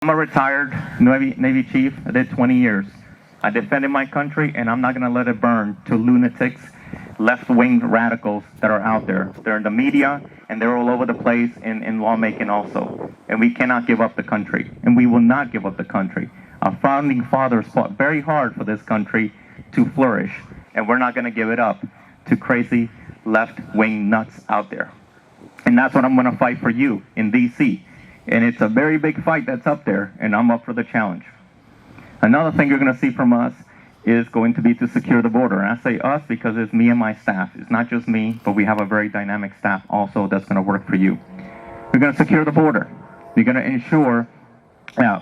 I'm a retired Navy chief. I did 20 years. I defended my country, and I'm not going to let it burn to lunatics, left-wing radicals that are out there. They're in the media, and they're all over the place in lawmaking also. And we cannot give up the country, and we will not give up the country. Our founding fathers fought very hard for this country to flourish, and we're not going to give it up to crazy left-wing nuts out there. And that's what I'm going to fight for you in D.C. And it's a very big fight that's up there, and I'm up for the challenge. Another thing you're going to see from us is going to be to secure the border. And I say us because it's me and my staff. It's not just me, but we have a very dynamic staff also that's going to work for you. We're going to secure the border. We're going to ensure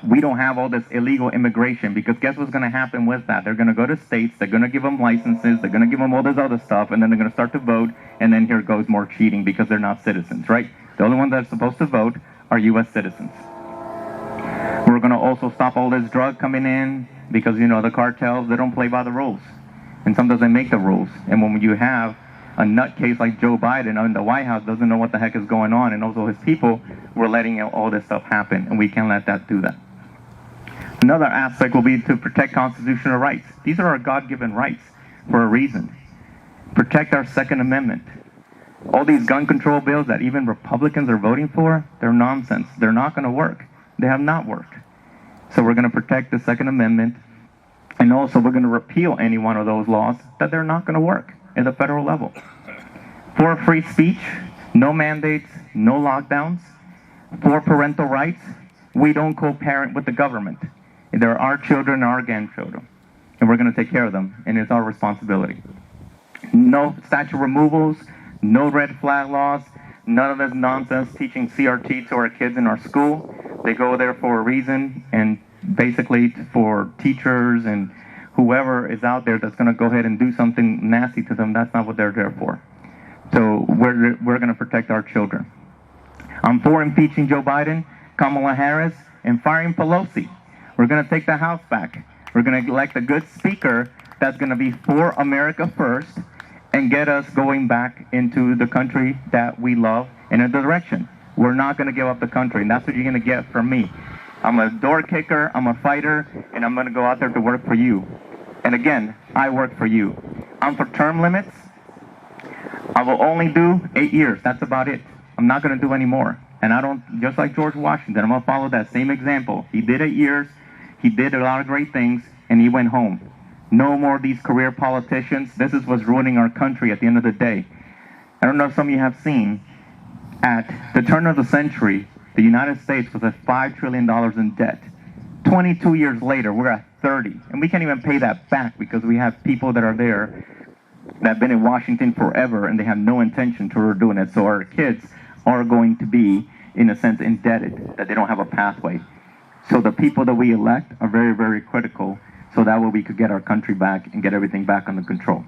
we don't have all this illegal immigration, because guess what's going to happen with that? They're going to go to states, they're going to give them licenses, they're going to give them all this other stuff, and then they're going to start to vote, and then here goes more cheating because they're not citizens, right? The only ones that are supposed to vote are U.S. citizens. We're going to also stop all this drug coming in, because, you know, the cartels, they don't play by the rules. And sometimes they make the rules. And when you have a nutcase like Joe Biden in the White House doesn't know what the heck is going on, and also his people, we're letting all this stuff happen, and we can't let that do that. Another aspect will be to protect constitutional rights. These are our God-given rights for a reason. Protect our Second Amendment. All these gun control bills that even Republicans are voting for, they're nonsense. They're not going to work. They have not worked. So we're going to protect the Second Amendment, and also we're going to repeal any one of those laws that they're not going to work at the federal level. For free speech, no mandates, no lockdowns. For parental rights, we don't co-parent with the government. They're our children, our grandchildren, and we're going to take care of them, and it's our responsibility. No statute removals, no red flag laws, none of this nonsense teaching CRT to our kids in our school. They go there for a reason, and basically for teachers and whoever is out there that's going to go ahead and do something nasty to them, that's not what they're there for. So we're going to protect our children. I'm for impeaching Joe Biden, Kamala Harris, and firing Pelosi. We're going to take the House back. We're going to elect a good speaker that's going to be for America first and get us going back into the country that we love in a direction. We're not going to give up the country, and that's what you're going to get from me. I'm a door kicker, I'm a fighter, and I'm going to go out there to work for you. And again, I work for you. I'm for term limits. I will only do 8 years. That's about it. I'm not going to do any more. And I don't, just like George Washington, I'm going to follow that same example. He did 8 years, he did a lot of great things, and he went home. No more of these career politicians. This is what's ruining our country at the end of the day. I don't know if some of you have seen, at the turn of the century, the United States was at $5 trillion in debt. 22 years later, we're at 30. And we can't even pay that back because we have people that are there that have been in Washington forever, and they have no intention to doing it. So our kids are going to be, in a sense, indebted, that they don't have a pathway. So the people that we elect are very, very critical, so that way we could get our country back and get everything back under control.